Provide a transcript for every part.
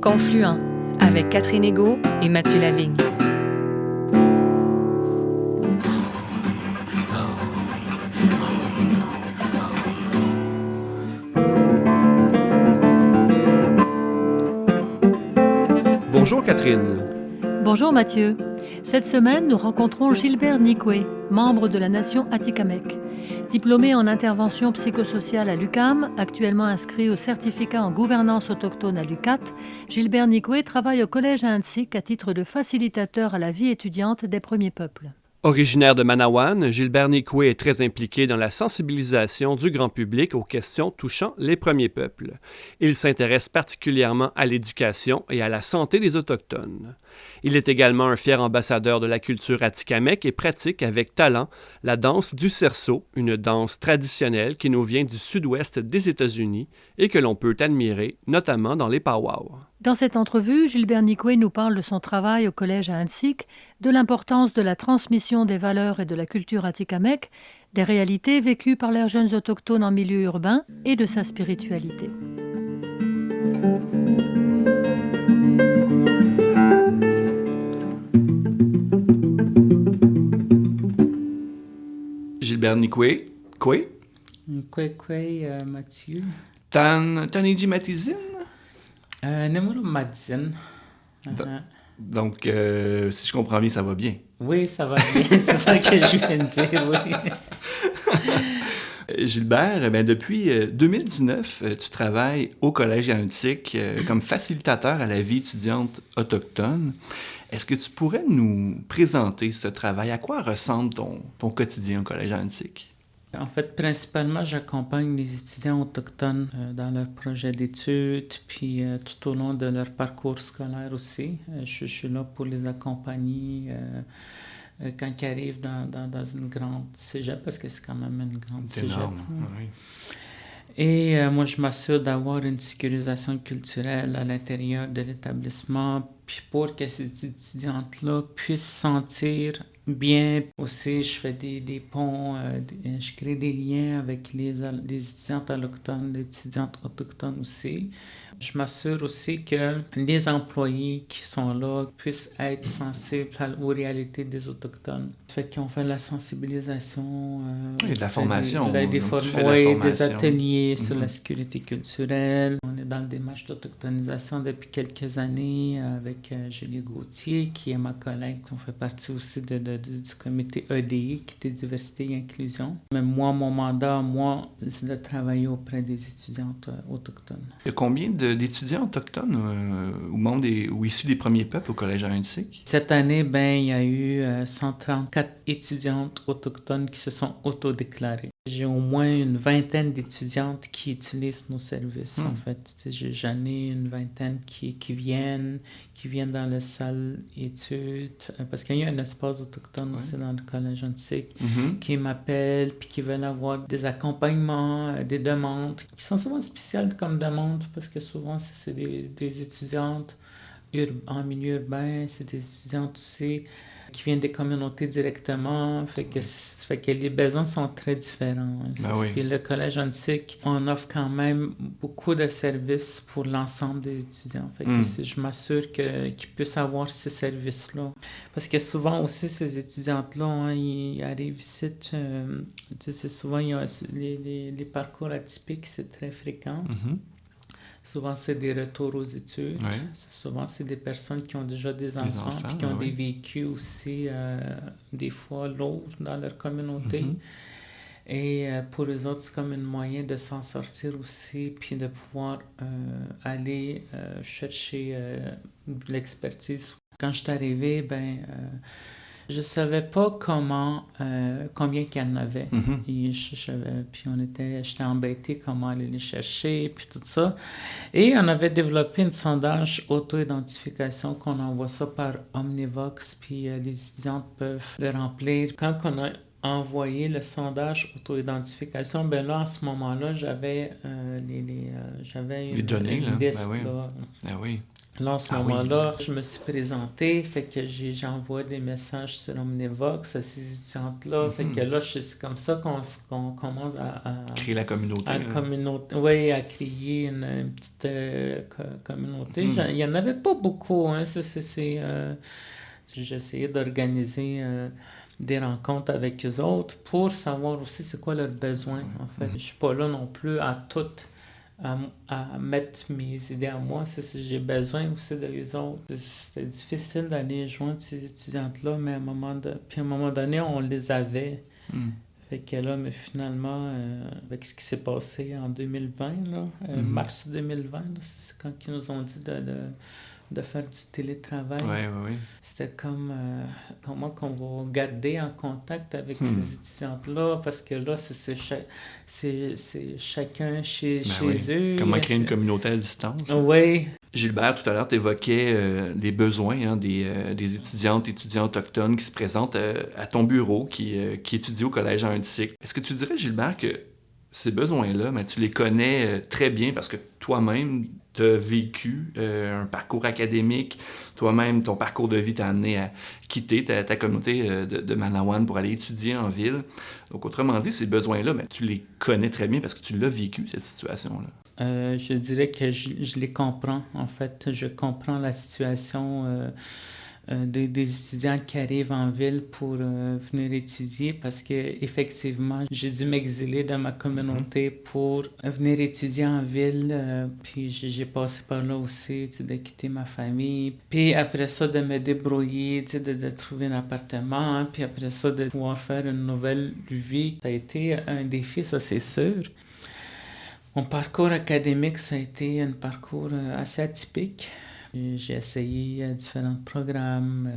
Confluent avec Catherine Égaud et Mathieu Lavigne. Bonjour Catherine. Bonjour Mathieu. Cette semaine, nous rencontrons Gilbert Nikwe, membre de la nation Atikamekw. Diplômé en intervention psychosociale à l'UQAM, actuellement inscrit au certificat en gouvernance autochtone à l'UQAT, Gilbert Nikwe travaille au collège à Annecy à titre de facilitateur à la vie étudiante des premiers peuples. Originaire de Manawan, Gilbert Nikwe est très impliqué dans la sensibilisation du grand public aux questions touchant les premiers peuples. Il s'intéresse particulièrement à l'éducation et à la santé des Autochtones. Il est également un fier ambassadeur de la culture atikamekw et pratique avec talent la danse du cerceau, une danse traditionnelle qui nous vient du sud-ouest des États-Unis et que l'on peut admirer, notamment dans les powwows. Dans cette entrevue, Gilbert Nikwe nous parle de son travail au collège à Annecy, de l'importance de la transmission des valeurs et de la culture atikamekw, des réalités vécues par les jeunes autochtones en milieu urbain et de sa spiritualité. Gilbert Nikwe, Kwe? Kwe, Mathieu. Taniji Matizin? Numéro Matizin. Donc, si je comprends bien, ça va bien. Oui, ça va bien. C'est ça que je viens de dire, oui. Gilbert, depuis 2019, tu travailles au Collège Annecy comme facilitateur à la vie étudiante autochtone. Est-ce que tu pourrais nous présenter ce travail? À quoi ressemble ton quotidien au Collège Annecy? En fait, principalement, j'accompagne les étudiants autochtones dans leur projet d'études, puis tout au long de leur parcours scolaire aussi. Je suis là pour les accompagner quand ils arrivent dans une grande cégep, parce que c'est quand même une grande cégep. C'est énorme, oui. Et moi, je m'assure d'avoir une sécurisation culturelle à l'intérieur de l'établissement, puis pour que ces étudiantes-là puissent se sentir bien. Aussi, je fais des ponts, je crée des liens avec les étudiantes allochtones, les étudiantes autochtones aussi. Je m'assure aussi que les employés qui sont là puissent être sensibles aux réalités des Autochtones. Ça fait qu'on fait de la sensibilisation. Et de la formation. Des ateliers sur la sécurité culturelle. On est dans le démarche d'autochtonisation depuis quelques années avec Julie Gauthier, qui est ma collègue. On fait partie aussi du comité EDI, qui est Diversité et Inclusion. Mais moi, mon mandat, c'est de travailler auprès des étudiantes autochtones. Il y a combien d'étudiants autochtones ou issus des premiers peuples au Collège Annecy? Cette année, il y a eu 134 étudiantes autochtones qui se sont autodéclarées. J'ai au moins une vingtaine d'étudiantes qui utilisent nos services, en fait. J'en ai une vingtaine qui viennent dans la salle études, parce qu'il y a un espace autochtone aussi dans le Collège Annecy, qui m'appellent puis qui veulent avoir des accompagnements, des demandes, qui sont souvent spéciales comme demandes, parce que souvent, c'est des étudiantes en milieu urbain, c'est des étudiantes aussi qui viennent des communautés directement, fait que les besoins sont très différents. Puis le Collège Annecy, on offre quand même beaucoup de services pour l'ensemble des étudiants. Fait que je m'assure qu'ils puissent avoir ces services-là. Parce que souvent aussi, ces étudiantes-là, ils arrivent ici, c'est souvent, les parcours atypiques, c'est très fréquent. Souvent, c'est des retours aux études. Oui. Souvent, c'est des personnes qui ont déjà des enfants puis qui ont des vécus aussi, des fois, lourds dans leur communauté. Et pour eux autres, c'est comme un moyen de s'en sortir aussi puis de pouvoir aller chercher l'expertise. Quand je suis arrivée, je savais pas combien qu'il y en avait. Et puis j'étais embêtée comment aller les chercher, puis tout ça. Et on avait développé un sondage auto-identification qu'on envoie ça par Omnivox, puis les étudiantes peuvent le remplir. Quand on a envoyé le sondage auto-identification, là, à ce moment-là, j'avais les données, une liste. Oui. Là, en ce moment-là, je me suis présenté, fait que j'envoie des messages sur Omnivox à ces étudiantes-là. Fait que là, c'est comme ça qu'on commence à créer la communauté. Oui, à créer une petite communauté. Il n'y en avait pas beaucoup. Hein. J'essayais d'organiser des rencontres avec eux autres pour savoir aussi c'est quoi leurs besoins. En fait, je suis pas là non plus à mettre mes idées à moi. J'ai besoin aussi d'eux autres. C'était difficile d'aller joindre ces étudiantes-là, mais à un moment donné, on les avait. Fait que là, mais finalement, avec ce qui s'est passé en 2020, mars 2020, c'est quand ils nous ont dit de faire du télétravail. Oui. C'était comme comment qu'on va garder en contact avec ces étudiantes-là, parce que là, c'est chacun chez eux. Comment créer une communauté à distance. Oui. Gilbert, tout à l'heure, tu évoquais les besoins des étudiants autochtones qui se présentent à ton bureau, qui étudient au collège en un cycle. Est-ce que tu dirais, Gilbert, que ces besoins-là, tu les connais très bien parce que toi-même, tu as vécu un parcours académique, toi-même, ton parcours de vie t'a amené à quitter ta communauté de Manawan pour aller étudier en ville. Donc, autrement dit, ces besoins-là, tu les connais très bien parce que tu l'as vécu, cette situation-là. Je dirais que je les comprends, en fait. Je comprends la situation des étudiants qui arrivent en ville pour venir étudier parce que effectivement j'ai dû m'exiler dans ma communauté pour venir étudier en ville. Puis j'ai passé par là aussi, de quitter ma famille. Puis après ça, de me débrouiller, de trouver un appartement. Puis après ça, de pouvoir faire une nouvelle vie. Ça a été un défi, ça c'est sûr. Mon parcours académique, ça a été un parcours assez atypique. J'ai essayé différents programmes.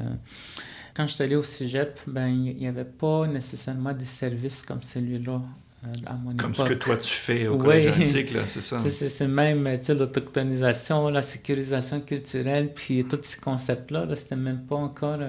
Quand je suis allé au cégep, il n'y avait pas nécessairement des services comme celui-là à mon époque. Comme ce que toi tu fais au collège antique, là, c'est ça? C'est même l'autochtonisation, la sécurisation culturelle, puis tous ces concepts-là, c'était même pas encore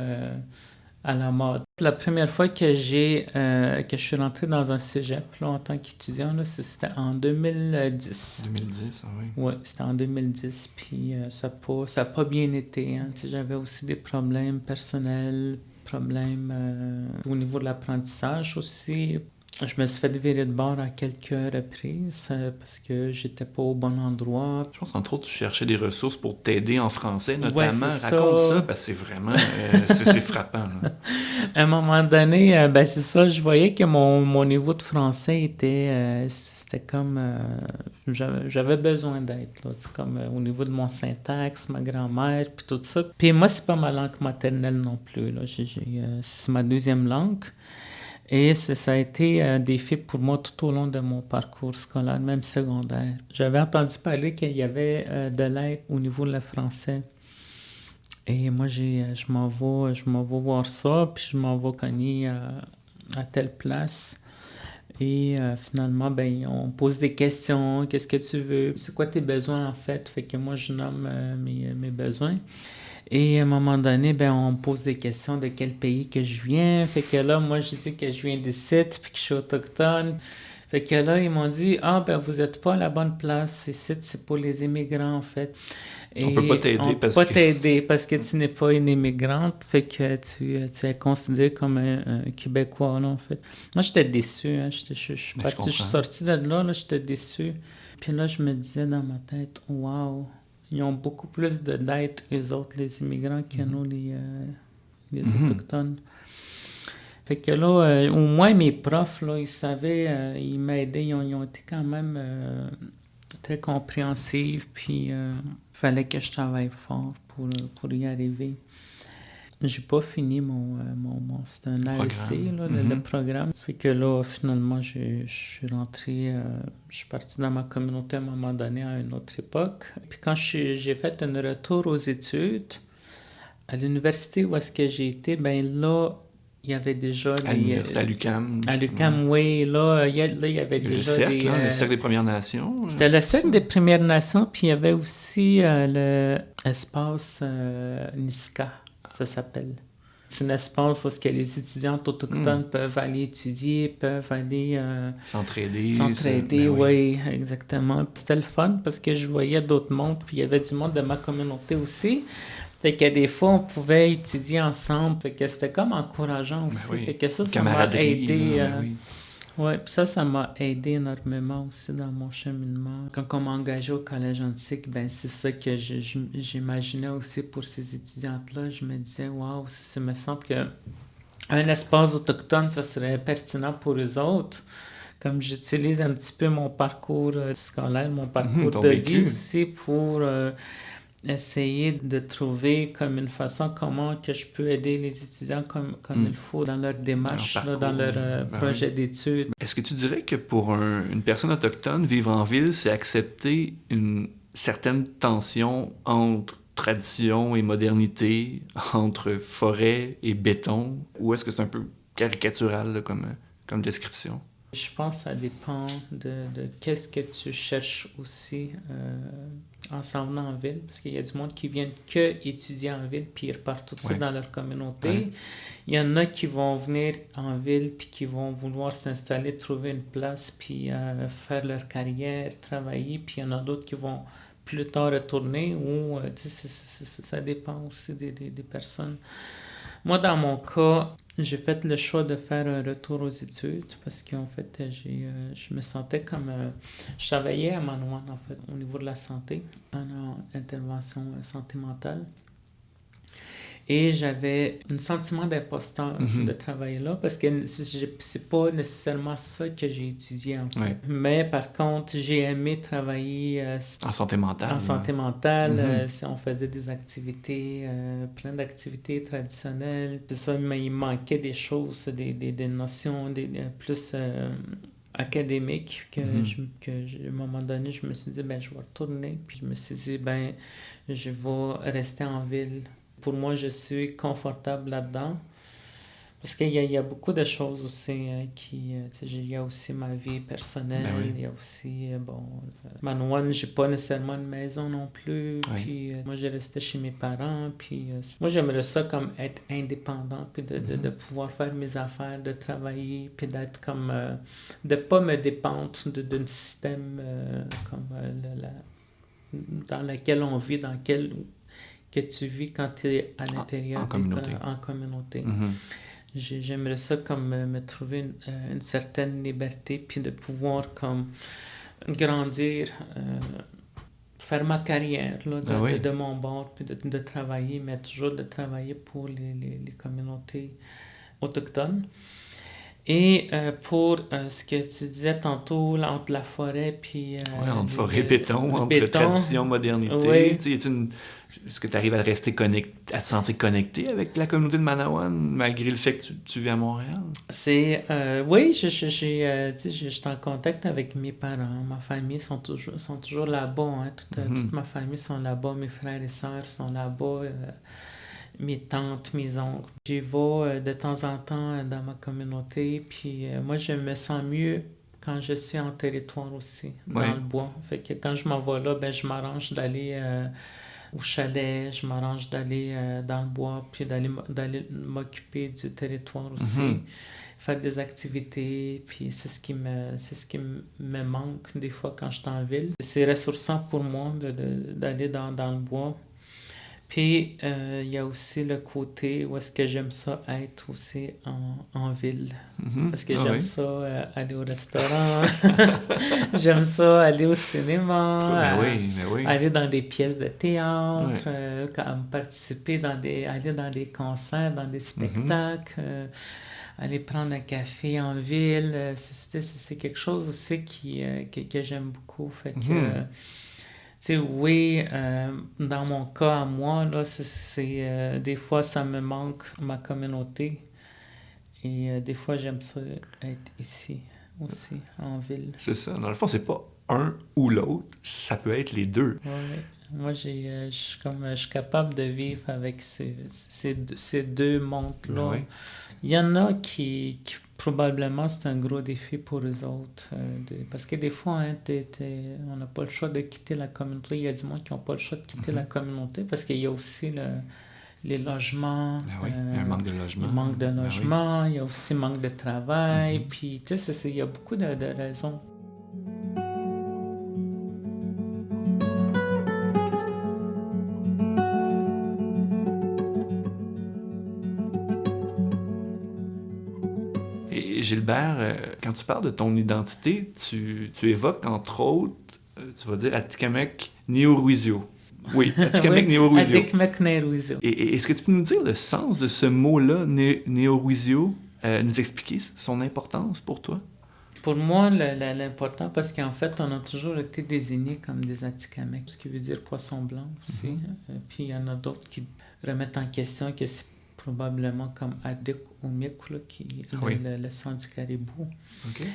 à la mode. La première fois que je suis rentré dans un cégep en tant qu'étudiant, c'était en 2010. 2010, oui. Oui, c'était en 2010, puis ça n'a pas bien été. Hein. J'avais aussi des problèmes personnels, problèmes au niveau de l'apprentissage aussi. Je me suis fait virer de bord à quelques reprises parce que j'étais pas au bon endroit. Je pense entre autres tu cherchais des ressources pour t'aider en français notamment. Ouais, raconte ça parce que c'est vraiment c'est frappant. Là. À un moment donné, c'est ça, je voyais que mon niveau de français était c'était comme j'avais besoin d'aide là, comme au niveau de mon syntaxe, ma grammaire puis tout ça. Puis moi c'est pas ma langue maternelle non plus là, c'est ma deuxième langue. Et ça a été un défi pour moi tout au long de mon parcours scolaire, même secondaire. J'avais entendu parler qu'il y avait de l'aide au niveau de le français. Et moi, je m'en vais voir ça, puis je m'en vais cogner à telle place. Et finalement, on pose des questions. Qu'est-ce que tu veux? C'est quoi tes besoins, en fait? Fait que moi, je nomme mes besoins. Et à un moment donné, on me pose des questions de quel pays que je viens. Fait que là, moi, je dis que je viens d'ici, puis que je suis autochtone. Fait que là, ils m'ont dit, vous n'êtes pas à la bonne place. Ici, c'est pour les immigrants, en fait. Et on peut pas t'aider parce que tu n'es pas une immigrante. Fait que tu es considéré comme un Québécois, là, en fait. Moi, j'étais déçu. Hein. Je suis sorti de là, j'étais déçu. Puis là, je me disais dans ma tête, waouh. Ils ont beaucoup plus d'aide, eux autres, les immigrants, que nous, les Autochtones. Fait que là, au moins mes profs, là, ils savaient, ils m'aidaient, ils ont été quand même très compréhensifs, puis il fallait que je travaille fort pour y arriver. J'ai pas fini c'est un AEC, là, le programme. Fait que là, finalement, je suis rentré, je suis parti dans ma communauté à un moment donné, à une autre époque. Puis quand j'ai fait un retour aux études, à l'université où est-ce que j'ai été, là, il y avait déjà à l'université à l'UQAM. À l'UQAM, oui. Là, il y avait déjà le cercle, le cercle des Premières Nations. C'était le cercle des Premières Nations, puis il y avait aussi l'espace Niska. Ça s'appelle. C'est un espace où est-ce que les étudiantes autochtones peuvent aller étudier, peuvent aller s'entraider. Oui, exactement. Puis c'était le fun parce que je voyais d'autres mondes, puis il y avait du monde de ma communauté aussi. Fait que des fois, on pouvait étudier ensemble. Fait que c'était comme encourageant aussi. Oui. Fait que ça m'a aidé. Oui, puis ça m'a aidé énormément aussi dans mon cheminement. Quand on m'a engagé au Collège antique, ben c'est ça que j'imaginais aussi pour ces étudiantes-là. Je me disais, waouh, ça me semble qu'un espace autochtone, ça serait pertinent pour eux autres. Comme j'utilise un petit peu mon parcours scolaire, mon parcours de vie aussi pour essayer de trouver comme une façon comment que je peux aider les étudiants comme il faut dans leur démarche, dans leur projet d'études. Est-ce que tu dirais que pour une personne autochtone, vivre en ville, c'est accepter une certaine tension entre tradition et modernité, entre forêt et béton, ou est-ce que c'est un peu caricatural là, comme description? Je pense que ça dépend de qu'est-ce que tu cherches aussi en s'en venant en ville, parce qu'il y a du monde qui vient que étudier en ville, puis ils repartent tout de suite dans leur communauté. Ouais. Il y en a qui vont venir en ville, puis qui vont vouloir s'installer, trouver une place, puis faire leur carrière, travailler, puis il y en a d'autres qui vont plus tard retourner, ou ça dépend aussi des personnes. Moi, dans mon cas, j'ai fait le choix de faire un retour aux études parce qu'en fait, je me sentais comme... je travaillais à Manawan, en fait, au niveau de la santé, en intervention santé mentale. Et j'avais un sentiment d'imposteur de travailler là parce que c'est pas nécessairement ça que j'ai étudié en fait. Ouais. Mais par contre, j'ai aimé travailler en santé mentale. En santé mentale, on faisait des activités, plein d'activités traditionnelles. C'est ça, mais il manquait des choses, des notions plus académiques que, à un moment donné, je me suis dit, je vais retourner. Puis je me suis dit, je vais rester en ville. Pour moi, je suis confortable là-dedans. Parce qu'il y a beaucoup de choses aussi il y a aussi ma vie personnelle, il y a aussi, Manawan, j'ai pas nécessairement une maison non plus, puis moi, je restais chez mes parents, puis moi, j'aimerais ça comme être indépendant, puis de pouvoir faire mes affaires, de travailler, puis d'être comme, de pas me dépendre d'un système comme dans lequel on vit, dans lequel que tu vis quand tu es à l'intérieur en communauté. J'aimerais ça comme me trouver une certaine liberté, puis de pouvoir comme grandir, faire ma carrière là, de mon bord, puis de travailler, mais toujours de travailler pour les communautés autochtones. Et pour ce que tu disais tantôt, là, entre la forêt puis... entre forêt et béton, entre tradition, modernité. Est-ce que tu arrives à rester à te sentir connecté avec la communauté de Manawan, malgré le fait que tu vis à Montréal? Oui, je suis en contact avec mes parents. Ma famille sont toujours là-bas. Toute ma famille sont là-bas. Mes frères et sœurs sont là-bas. Mes tantes, mes oncles. J'y vais de temps en temps dans ma communauté, puis moi, je me sens mieux quand je suis en territoire aussi, dans le bois. Fait que quand je m'en vais là, je m'arrange d'aller au chalet, je m'arrange d'aller dans le bois, puis d'aller m'occuper du territoire aussi, faire des activités, puis c'est ce qui me manque des fois quand je suis en ville. C'est ressourçant pour moi d'aller dans le bois. Puis, il y a aussi le côté où est-ce que j'aime ça être aussi en ville. Parce que j'aime ça aller au restaurant, j'aime ça aller au cinéma, aller dans des pièces de théâtre, participer aller dans des concerts, dans des spectacles, aller prendre un café en ville. C'est quelque chose aussi que j'aime beaucoup. Fait que... oui, dans mon cas à moi, là, des fois, ça me manque ma communauté. Et des fois, j'aime ça être ici aussi, en ville. C'est ça. Dans le fond, c'est pas un ou l'autre, ça peut être les deux. Oui. Moi, je suis capable de vivre avec ces deux mondes-là. Oui. Il y en a qui probablement, c'est un gros défi pour eux autres. Parce que des fois, on n'a pas le choix de quitter la communauté. Il y a du monde qui n'ont pas le choix de quitter la communauté parce qu'il y a aussi les logements. Ah oui, il y a un manque de logement. Le manque de Ah oui. logement, il y a aussi manque de travail, puis tu sais, il y a beaucoup de raisons. Et Gilbert, quand tu parles de ton identité, tu évoques entre autres, tu vas dire Atikamekw Néo-Ruizio. Oui, Atikamekw Néo-Ruizio. Atikamekw Néo-Ruizio. Et est-ce que tu peux nous dire le sens de ce mot-là, Néo-Ruizio, nous expliquer son importance pour toi? Pour moi, l'important, parce qu'en fait, on a toujours été désignés comme des Atikamekw, ce qui veut dire poisson blanc aussi. Puis il y en a d'autres qui remettent en question que c'est probablement comme Adik ou Mick, là, qui le sang du caribou. OK.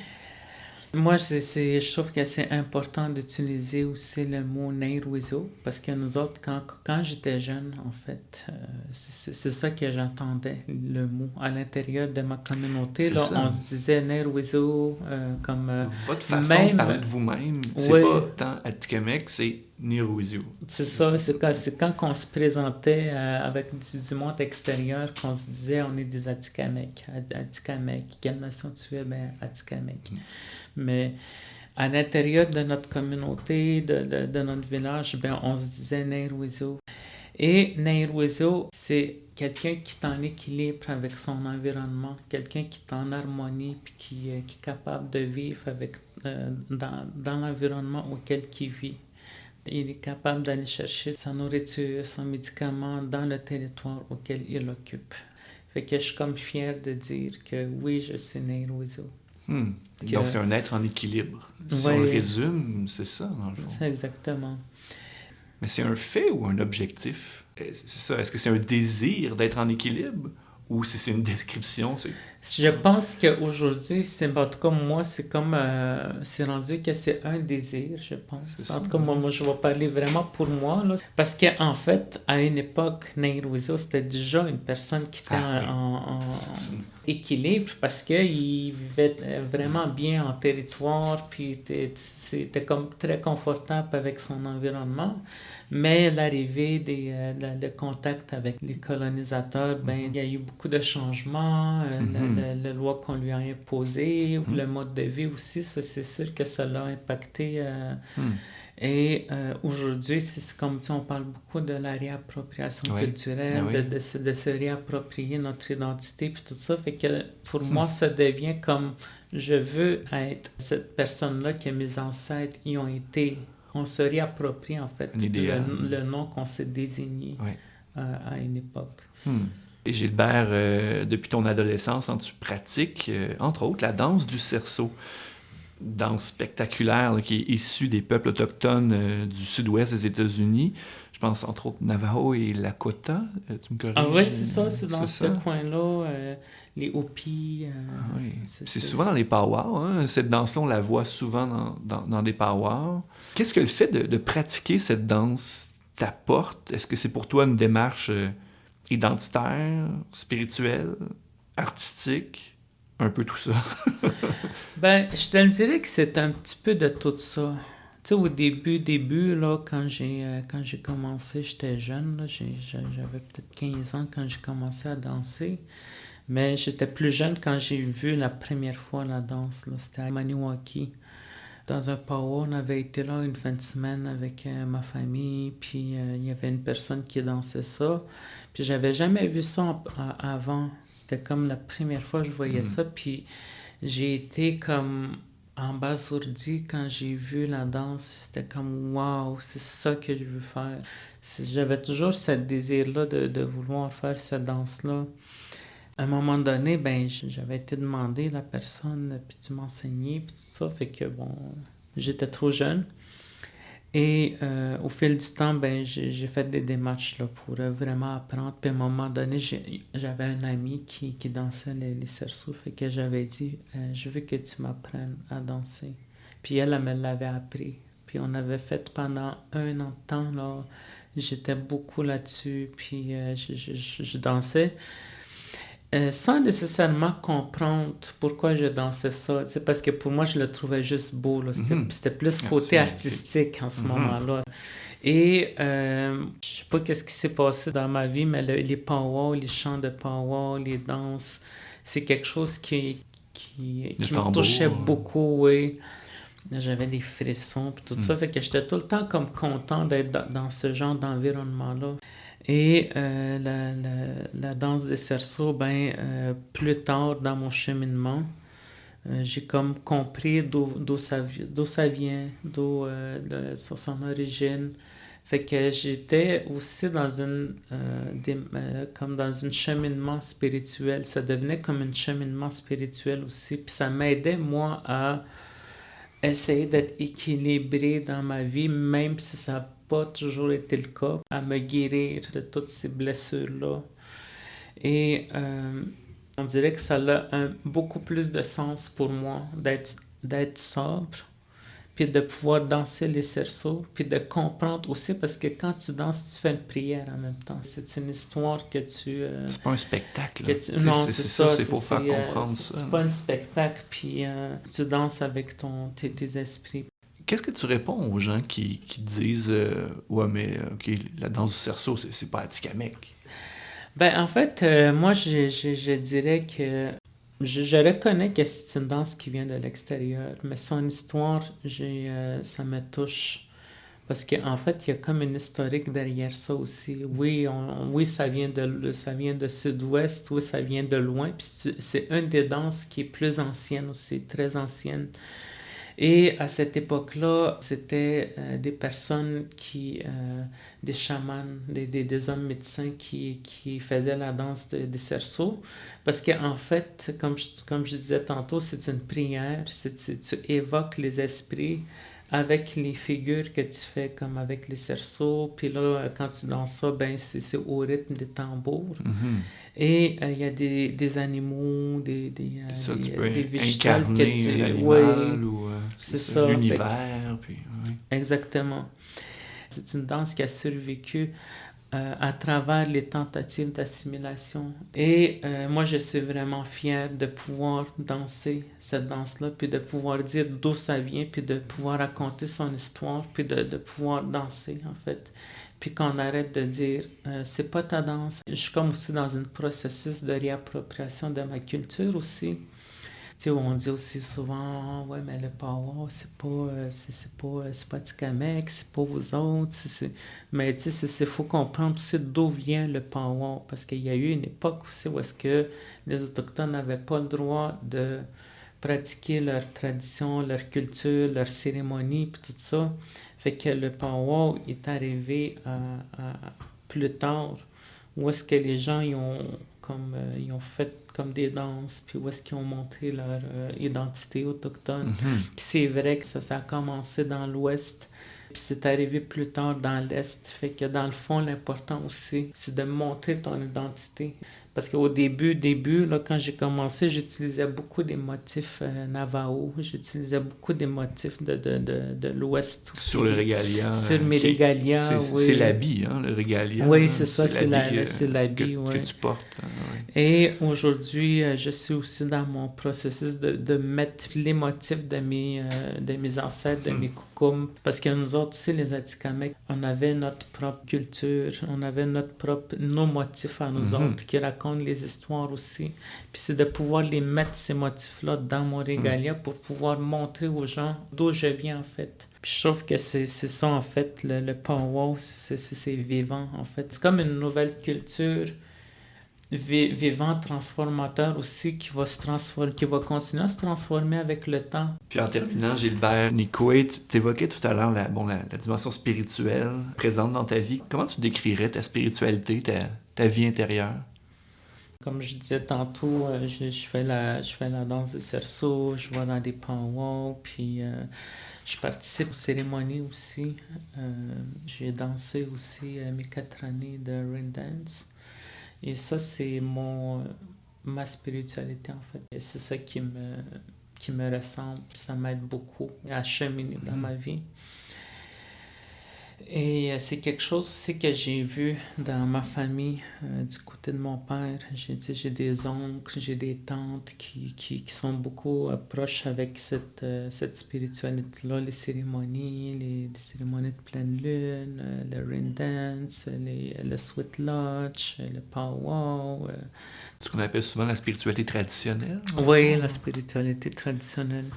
Moi, je trouve que c'est important d'utiliser aussi le mot Néo-Ruizio, parce que nous autres, quand j'étais jeune, en fait, c'est ça que j'entendais, le mot. À l'intérieur de ma communauté, là, on se disait Néo-Ruizio comme... Votre façon de parler de vous-même, c'est pas tant Atikamekw, c'est Néo-Ruizio. C'est ça, c'est quand on se présentait avec du monde extérieur qu'on se disait on est des Atikamekw. Quelle nation tu es? Ben, Atikamekw. Mais à l'intérieur de notre communauté, de notre village, ben, on se disait Néo-Ruizio. Et Néo-Ruizio, c'est quelqu'un qui est en équilibre avec son environnement, quelqu'un qui est en harmonie, puis qui est capable de vivre dans l'environnement auquel il vit. Il est capable d'aller chercher sa nourriture, son médicament dans le territoire auquel il occupe. Fait que je suis comme fier de dire que oui, je suis Néo-Ruizio. Donc, c'est un être en équilibre. Si on le résume, c'est ça, dans le fond. C'est exactement. Mais c'est un fait ou un objectif? C'est ça. Est-ce que c'est un désir d'être en équilibre ou si c'est une description? Je pense qu'aujourd'hui, en tout cas, moi, c'est comme... c'est rendu que c'est un désir, je pense. En tout cas, moi, je vais parler vraiment pour moi. Là. Parce qu'en fait, à une époque, Néo-Ruizio, c'était déjà une personne qui était en équilibre parce qu'il vivait vraiment bien en territoire, puis c'était comme très confortable avec son environnement. Mais l'arrivée de contact avec les colonisateurs, il y a eu beaucoup de changements, la loi qu'on lui a imposée, le mode de vie aussi, ça, c'est sûr que ça l'a impacté. Et aujourd'hui, c'est comme on parle beaucoup de la réappropriation culturelle, de se réapproprier notre identité, puis tout ça. Fait que pour moi, ça devient comme je veux être cette personne-là que mes ancêtres y ont été. On se réapproprie en fait le nom qu'on s'est désigné à une époque. Et Gilbert, depuis ton adolescence, tu pratiques, entre autres, la danse du cerceau. Danse spectaculaire là, qui est issue des peuples autochtones du sud-ouest des États-Unis. Je pense entre autres Navajo et Lakota. Tu me corriges? Ah oui, c'est ça. C'est dans ce coin-là. Les Hopis. C'est souvent dans les powwows. Hein? Cette danse-là, on la voit souvent dans des powwows. Qu'est-ce que le fait de pratiquer cette danse t'apporte? Est-ce que c'est pour toi une démarche identitaire, spirituelle, artistique? Un peu tout ça. Je te dirais que c'est un petit peu de tout ça. Tu sais, au début là, quand j'ai commencé, j'étais jeune, là, j'avais peut-être 15 ans quand j'ai commencé à danser. Mais j'étais plus jeune quand j'ai vu la première fois la danse. Là, c'était à Maniwaki. Dans un powwow, on avait été là une fin de semaine avec ma famille, puis il y avait une personne qui dansait ça. Puis j'avais jamais vu ça avant. C'était comme la première fois que je voyais ça, puis j'ai été comme abasourdi quand j'ai vu la danse. C'était comme « wow, c'est ça que je veux faire ». J'avais toujours ce désir-là de vouloir faire cette danse-là. À un moment donné, j'avais été demandé la personne, puis tu m'enseignais, puis tout ça, fait que j'étais trop jeune. Et au fil du temps, j'ai fait des démarches là, pour vraiment apprendre. Puis à un moment donné, j'avais un ami qui dansait les cerceaux, fait que j'avais dit je veux que tu m'apprennes à danser. Puis elle me l'avait appris. Puis on avait fait pendant 1 an de temps, là, j'étais beaucoup là-dessus, puis je dansais. Sans nécessairement comprendre pourquoi je dansais ça, parce que pour moi, je le trouvais juste beau. Là. C'était plus côté artistique en ce moment-là. Et je sais pas qu'est-ce qui s'est passé dans ma vie, mais les powwows, les chants de powwow, les danses, c'est quelque chose qui me touchait beaucoup, oui. J'avais des frissons puis tout ça, fait que j'étais tout le temps comme content d'être dans ce genre d'environnement-là. Et la danse des cerceaux, plus tard dans mon cheminement, j'ai comme compris d'où ça vient, sur son origine. Fait que j'étais aussi comme dans un cheminement spirituel. Ça devenait comme un cheminement spirituel aussi. Puis ça m'aidait, moi, à essayer d'être équilibré dans ma vie, même si ça n'a pas toujours été le cas, à me guérir de toutes ces blessures-là. Et on dirait que ça a beaucoup plus de sens pour moi d'être sobre, puis de pouvoir danser les cerceaux, puis de comprendre aussi, parce que quand tu danses, tu fais une prière en même temps. C'est une histoire que tu... c'est pas un spectacle. Non, c'est ça. C'est pour faire comprendre ça. C'est pas un spectacle, puis tu danses avec tes esprits. Qu'est-ce que tu réponds aux gens qui disent ouais, mais la danse du cerceau, c'est pas Atikamekw? En fait, moi, je dirais que je reconnais que c'est une danse qui vient de l'extérieur, mais son histoire, ça me touche. Parce qu'en fait, il y a comme une historique derrière ça aussi. Oui, ça vient de sud-ouest, oui, ça vient de loin. Puis c'est une des danses qui est plus ancienne aussi, très ancienne. Et à cette époque-là, c'était des personnes des chamans, des hommes médecins qui faisaient la danse des cerceaux. Parce qu'en fait, comme je disais tantôt, c'est une prière, tu évoques les esprits avec les figures que tu fais, comme avec les cerceaux. Puis là, quand tu danses ça, c'est au rythme des tambours. Mm-hmm. Et il y a des animaux, des végétales que tu... l'animal ou c'est ça, l'univers. Puis, oui. Exactement. C'est une danse qui a survécu à travers les tentatives d'assimilation. Et moi, je suis vraiment fière de pouvoir danser cette danse-là, puis de pouvoir dire d'où ça vient, puis de pouvoir raconter son histoire, puis de pouvoir danser, en fait. Puis qu'on arrête de dire c'est pas ta danse. Je suis comme aussi dans un processus de réappropriation de ma culture aussi. Tu sais, on dit aussi souvent ouais, mais le powwow, c'est pas Atikamekw, c'est pas vous autres. Mais tu sais, c'est faut comprendre aussi d'où vient le powwow, parce qu'il y a eu une époque aussi où est-ce que les Autochtones n'avaient pas le droit de pratiquer leur tradition, leur culture, leur cérémonie, puis tout ça. Fait que le powwow est arrivé à plus tard, où est-ce que les gens ils ont fait comme des danses, puis où est-ce qu'ils ont montré leur identité autochtone. Mm-hmm. Puis c'est vrai que ça a commencé dans l'Ouest, puis c'est arrivé plus tard dans l'Est. Fait que dans le fond, l'important aussi, c'est de montrer ton identité. Parce qu'au début, là, quand j'ai commencé, j'utilisais beaucoup des motifs Navajo. J'utilisais beaucoup des motifs de l'Ouest. Sur le régalia. Sur mes régalia, oui. C'est l'habit, hein, le régalia. Oui, c'est ça, c'est l'habit, que tu portes. Oui. Et aujourd'hui, je suis aussi dans mon processus de mettre les motifs de mes ancêtres, de mes koukoums. Parce que nous autres, aussi, les Atikamekw, on avait notre propre culture, on avait nos motifs à nous autres qui racontent les histoires aussi. Puis c'est de pouvoir les mettre, ces motifs-là, dans mon régalia pour pouvoir montrer aux gens d'où je viens, en fait. Puis je trouve que c'est ça, en fait, le powwow, c'est vivant, en fait. C'est comme une nouvelle culture vivant, transformateur aussi, qui va continuer à se transformer avec le temps. Puis en terminant, Gilbert Nikwe, tu évoquais tout à l'heure la dimension spirituelle présente dans ta vie. Comment tu décrirais ta spiritualité, ta vie intérieure? Comme je disais tantôt, je fais la danse des cerceaux, je vais dans des powwows, puis je participe aux cérémonies aussi. J'ai dansé aussi mes 4 années de rain dance. Et ça, c'est ma spiritualité, en fait. Et c'est ça qui me ressemble, ça m'aide beaucoup à cheminer dans ma vie. Et c'est quelque chose aussi que j'ai vu dans ma famille, du côté de mon père. J'ai des oncles, j'ai des tantes qui sont beaucoup proches avec cette spiritualité-là, les cérémonies de pleine lune, le rain dance, le sweat lodge, le powwow. Ce qu'on appelle souvent la spiritualité traditionnelle. Oui, la spiritualité traditionnelle.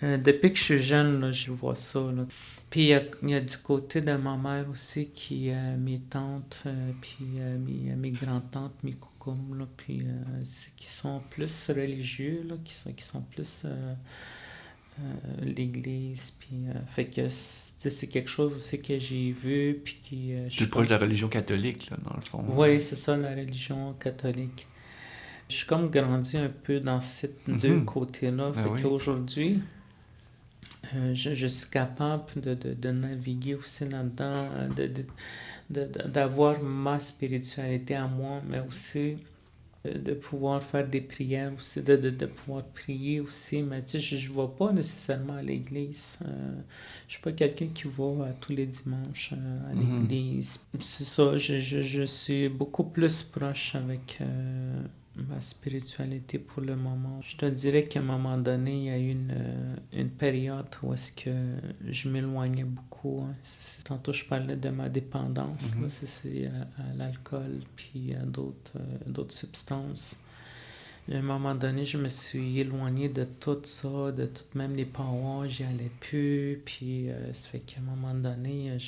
Depuis que je suis jeune, là, je vois ça. Là. Puis il y a du côté de ma mère aussi, mes tantes, puis mes grands-tantes, mes coucoums, là, puis qui sont plus religieux, là, qui sont plus l'église. Puis, fait que c'est quelque chose aussi que j'ai vu. Puis je suis proche de la religion catholique, là, dans le fond. Oui, c'est ça, la religion catholique. Je suis comme grandi un peu dans ces deux côtés-là. Fait qu'aujourd'hui, je suis capable de naviguer aussi là-dedans, d'avoir ma spiritualité à moi, mais aussi de pouvoir faire des prières aussi, de pouvoir prier aussi. Mais tu sais, je ne vais pas nécessairement à l'église. Je ne suis pas quelqu'un qui va tous les dimanches à l'église. C'est ça, je suis beaucoup plus proche avec ma spiritualité pour le moment. Je te dirais qu'à un moment donné, il y a eu une période où est-ce que je m'éloignais beaucoup. Hein. Tantôt, je parlais de ma dépendance. Là, c'est à l'alcool puis à d'autres substances. À un moment donné, je me suis éloigné de tout ça, de tout, même les powwows, j'y allais plus. Puis ça fait qu'à un moment donné,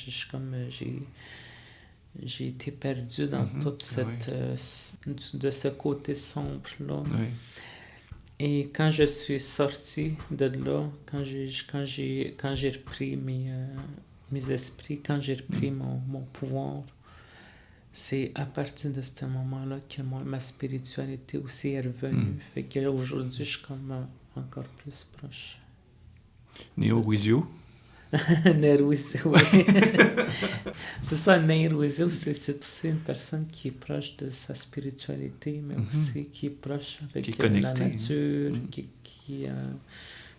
j'ai été perdu dans toute cette de ce côté sombre-là. Oui. Et quand je suis sorti de là, quand j'ai repris mes esprits, quand j'ai repris mon pouvoir, c'est à partir de ce moment-là que ma spiritualité aussi est revenue. Fait qu'aujourd'hui, je suis comme encore plus proche. Néo-Wizio? Néo-Wizio, oui. C'est ça, Néo-Wizio, c'est aussi une personne qui est proche de sa spiritualité, mais aussi qui est proche avec la nature, qui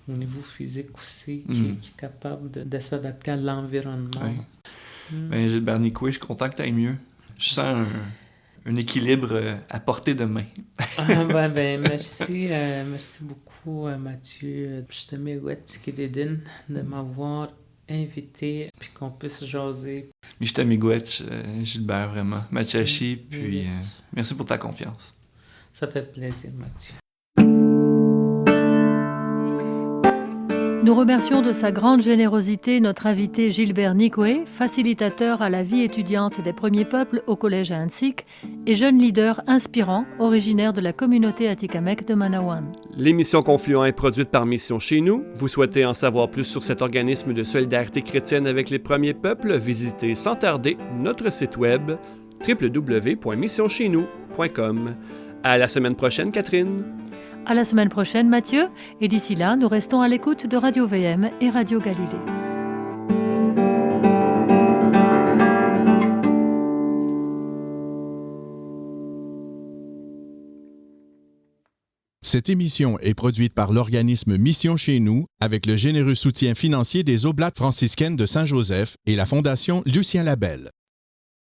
au niveau physique aussi, qui est capable de s'adapter à l'environnement. Oui. Ben, Gilbert Nicoué, je suis content que tu ailles mieux. Je sens un équilibre à portée de main. Merci. Merci beaucoup, Mathieu. Je te miigwech de m'avoir invité puis qu'on puisse jaser. Je te miigwech, Gilbert, vraiment. Machachi, puis merci pour ta confiance. Ça fait plaisir, Mathieu. Nous remercions de sa grande générosité notre invité Gilbert Nicoué, facilitateur à la vie étudiante des Premiers Peuples au Collège à Annecy et jeune leader inspirant, originaire de la communauté Atikamekw de Manawan. L'émission Confluent est produite par Mission Chez Nous. Vous souhaitez en savoir plus sur cet organisme de solidarité chrétienne avec les Premiers Peuples? Visitez sans tarder notre site web www.missioncheznous.com. À la semaine prochaine, Catherine. À la semaine prochaine, Mathieu. Et d'ici là, nous restons à l'écoute de Radio VM et Radio Galilée. Cette émission est produite par l'organisme Mission Chez Nous avec le généreux soutien financier des Oblates franciscaines de Saint-Joseph et la Fondation Lucien Labelle.